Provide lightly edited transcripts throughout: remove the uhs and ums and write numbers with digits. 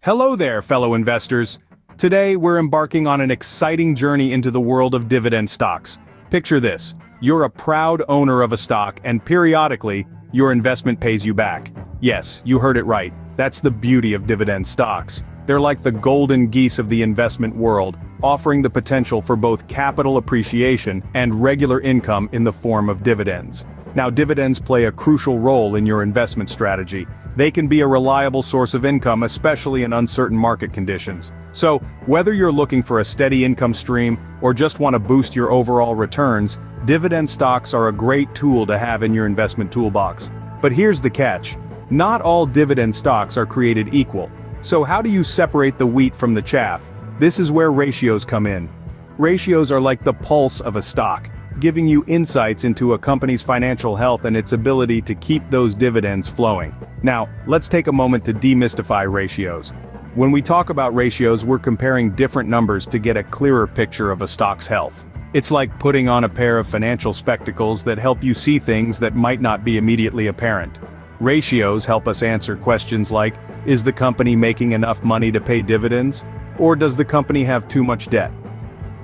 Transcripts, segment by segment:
Hello there, fellow investors. Today, we're embarking on an exciting journey into the world of dividend stocks. Picture this. You're a proud owner of a stock, and periodically, your investment pays you back. Yes, you heard it right. That's the beauty of dividend stocks. They're like the golden geese of the investment world, offering the potential for both capital appreciation and regular income in the form of dividends. Now, dividends play a crucial role in your investment strategy. They can be a reliable source of income, especially in uncertain market conditions. So, whether you're looking for a steady income stream or just want to boost your overall returns, dividend stocks are a great tool to have in your investment toolbox. But here's the catch. Not all dividend stocks are created equal. So how do you separate the wheat from the chaff? This is where ratios come in. Ratios are like the pulse of a stock, giving you insights into a company's financial health and its ability to keep those dividends flowing. Now, let's take a moment to demystify ratios. When we talk about ratios, we're comparing different numbers to get a clearer picture of a stock's health. It's like putting on a pair of financial spectacles that help you see things that might not be immediately apparent. Ratios help us answer questions like, is the company making enough money to pay dividends? Or does the company have too much debt?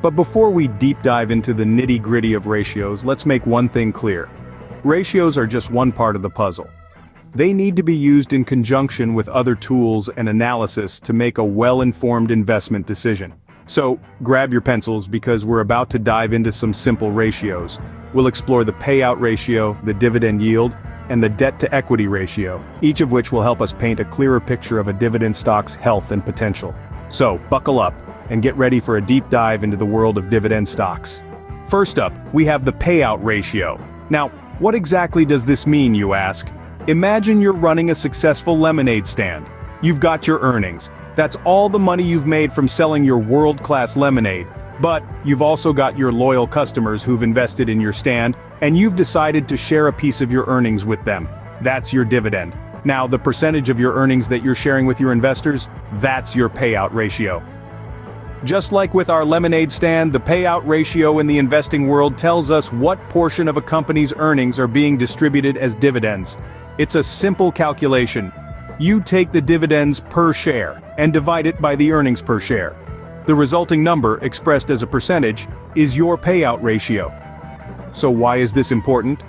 But before we deep dive into the nitty-gritty of ratios, let's make one thing clear. Ratios are just one part of the puzzle. They need to be used in conjunction with other tools and analysis to make a well-informed investment decision. So, grab your pencils because we're about to dive into some simple ratios. We'll explore the payout ratio, the dividend yield, and the debt-to-equity ratio, each of which will help us paint a clearer picture of a dividend stock's health and potential. So, buckle up and get ready for a deep dive into the world of dividend stocks. First up, we have the payout ratio. Now, what exactly does this mean, you ask? Imagine you're running a successful lemonade stand. You've got your earnings. That's all the money you've made from selling your world-class lemonade. But you've also got your loyal customers who've invested in your stand, and you've decided to share a piece of your earnings with them. That's your dividend. Now, the percentage of your earnings that you're sharing with your investors, that's your payout ratio. Just like with our lemonade stand, the payout ratio in the investing world tells us what portion of a company's earnings are being distributed as dividends. It's a simple calculation. You take the dividends per share and divide it by the earnings per share. The resulting number, expressed as a percentage, is your payout ratio. So why is this important?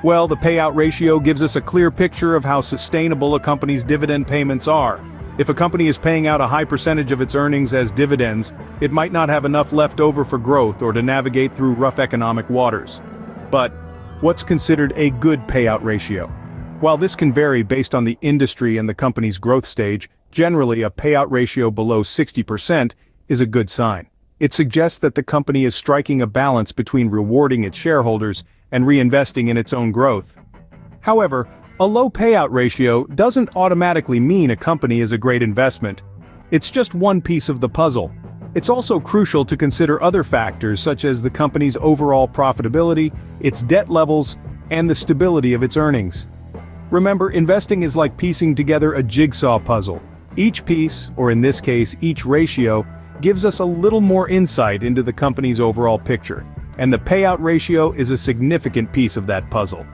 Well, the payout ratio gives us a clear picture of how sustainable a company's dividend payments are. If a company is paying out a high percentage of its earnings as dividends, it might not have enough left over for growth or to navigate through rough economic waters. But what's considered a good payout ratio? While this can vary based on the industry and the company's growth stage, generally a payout ratio below 60% is a good sign. It suggests that the company is striking a balance between rewarding its shareholders and reinvesting in its own growth. However, a low payout ratio doesn't automatically mean a company is a great investment. It's just one piece of the puzzle. It's also crucial to consider other factors such as the company's overall profitability, its debt levels, and the stability of its earnings. Remember, investing is like piecing together a jigsaw puzzle. Each piece, or in this case, each ratio, gives us a little more insight into the company's overall picture, and the payout ratio is a significant piece of that puzzle.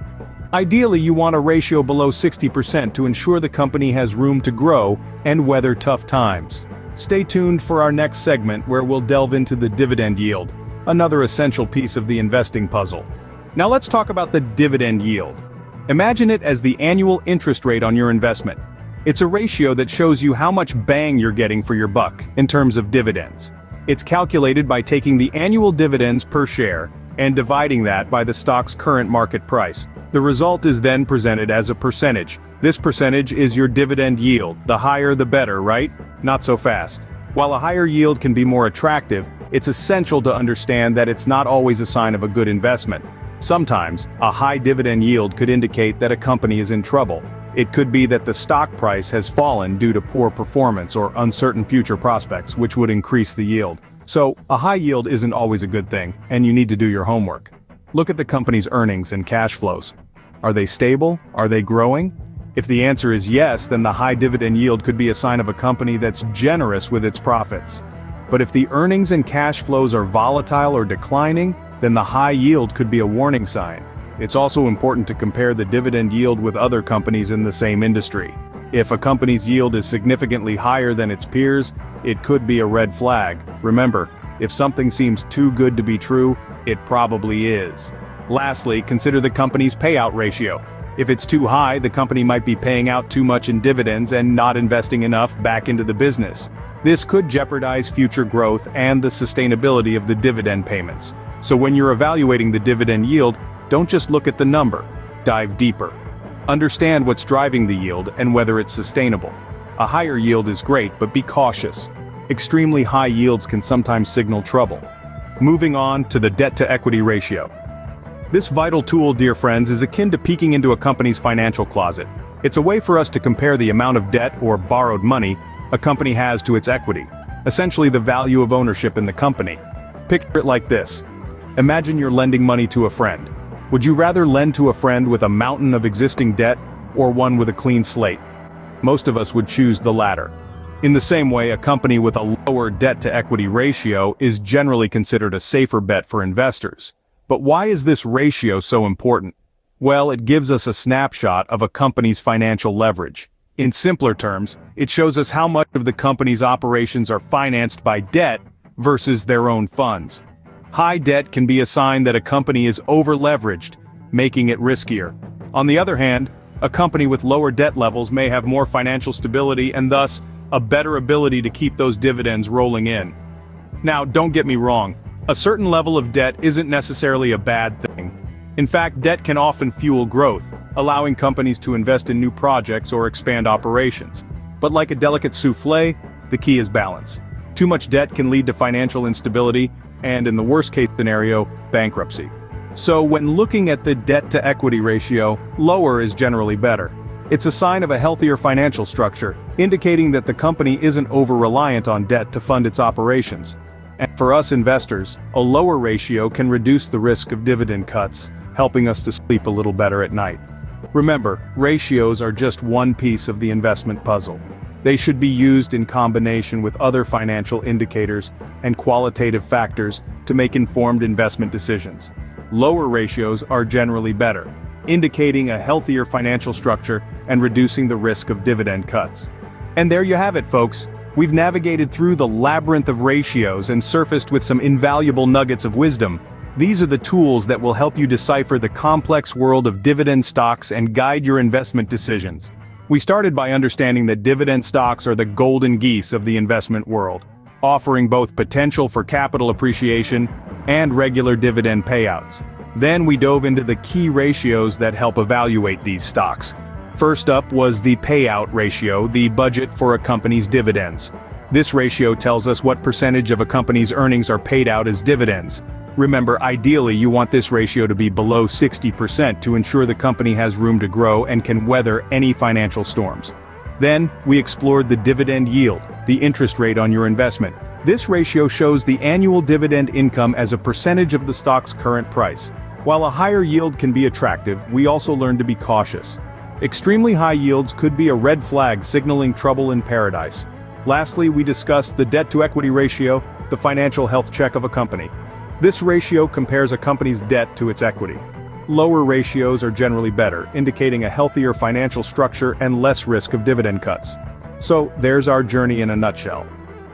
Ideally, you want a ratio below 60% to ensure the company has room to grow and weather tough times. Stay tuned for our next segment where we'll delve into the dividend yield, another essential piece of the investing puzzle. Now let's talk about the dividend yield. Imagine it as the annual interest rate on your investment. It's a ratio that shows you how much bang you're getting for your buck in terms of dividends. It's calculated by taking the annual dividends per share and dividing that by the stock's current market price. The result is then presented as a percentage. This percentage is your dividend yield. The higher the better, right? Not so fast. While a higher yield can be more attractive, it's essential to understand that it's not always a sign of a good investment. Sometimes, a high dividend yield could indicate that a company is in trouble. It could be that the stock price has fallen due to poor performance or uncertain future prospects, which would increase the yield. So, a high yield isn't always a good thing, and you need to do your homework. Look at the company's earnings and cash flows. Are they stable? Are they growing? If the answer is yes, then the high dividend yield could be a sign of a company that's generous with its profits. But if the earnings and cash flows are volatile or declining, then the high yield could be a warning sign. It's also important to compare the dividend yield with other companies in the same industry. If a company's yield is significantly higher than its peers, it could be a red flag. Remember, if something seems too good to be true, it probably is. Lastly, consider the company's payout ratio. If it's too high, the company might be paying out too much in dividends and not investing enough back into the business. This could jeopardize future growth and the sustainability of the dividend payments. So when you're evaluating the dividend yield, don't just look at the number. Dive deeper. Understand what's driving the yield and whether it's sustainable. A higher yield is great, but be cautious. Extremely high yields can sometimes signal trouble. Moving on to the debt-to-equity ratio. This vital tool, dear friends, is akin to peeking into a company's financial closet. It's a way for us to compare the amount of debt or borrowed money a company has to its equity, essentially the value of ownership in the company. Picture it like this. Imagine you're lending money to a friend. Would you rather lend to a friend with a mountain of existing debt or one with a clean slate? Most of us would choose the latter. In the same way, a company with a lower debt-to-equity ratio is generally considered a safer bet for investors. But why is this ratio so important? Well, it gives us a snapshot of a company's financial leverage. In simpler terms, it shows us how much of the company's operations are financed by debt versus their own funds. High debt can be a sign that a company is over-leveraged, making it riskier. On the other hand, a company with lower debt levels may have more financial stability and thus a better ability to keep those dividends rolling in. Now, don't get me wrong, a certain level of debt isn't necessarily a bad thing. In fact, debt can often fuel growth, allowing companies to invest in new projects or expand operations. But like a delicate souffle, the key is balance. Too much debt can lead to financial instability, and in the worst-case scenario, bankruptcy. So when looking at the debt-to-equity ratio, lower is generally better. It's a sign of a healthier financial structure, indicating that the company isn't over-reliant on debt to fund its operations. And for us investors, a lower ratio can reduce the risk of dividend cuts, helping us to sleep a little better at night. Remember, ratios are just one piece of the investment puzzle. They should be used in combination with other financial indicators and qualitative factors to make informed investment decisions. Lower ratios are generally better, indicating a healthier financial structure and reducing the risk of dividend cuts. And there you have it, folks. We've navigated through the labyrinth of ratios and surfaced with some invaluable nuggets of wisdom. These are the tools that will help you decipher the complex world of dividend stocks and guide your investment decisions. We started by understanding that dividend stocks are the golden geese of the investment world, offering both potential for capital appreciation and regular dividend payouts. Then we dove into the key ratios that help evaluate these stocks. First up was the payout ratio, the budget for a company's dividends. This ratio tells us what percentage of a company's earnings are paid out as dividends. Remember, ideally you want this ratio to be below 60% to ensure the company has room to grow and can weather any financial storms. Then, we explored the dividend yield, the interest rate on your investment. This ratio shows the annual dividend income as a percentage of the stock's current price. While a higher yield can be attractive, we also learned to be cautious. Extremely high yields could be a red flag signaling trouble in paradise. Lastly, we discussed the debt-to-equity ratio, the financial health check of a company. This ratio compares a company's debt to its equity. Lower ratios are generally better, indicating a healthier financial structure and less risk of dividend cuts. So, there's our journey in a nutshell.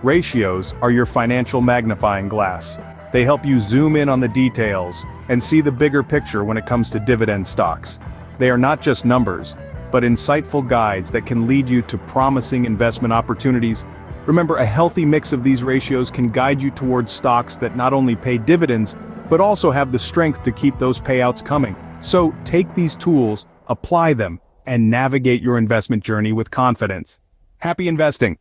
Ratios are your financial magnifying glass. They help you zoom in on the details and see the bigger picture when it comes to dividend stocks. They are not just numbers, but insightful guides that can lead you to promising investment opportunities. Remember, a healthy mix of these ratios can guide you towards stocks that not only pay dividends, but also have the strength to keep those payouts coming. So, take these tools, apply them, and navigate your investment journey with confidence. Happy investing!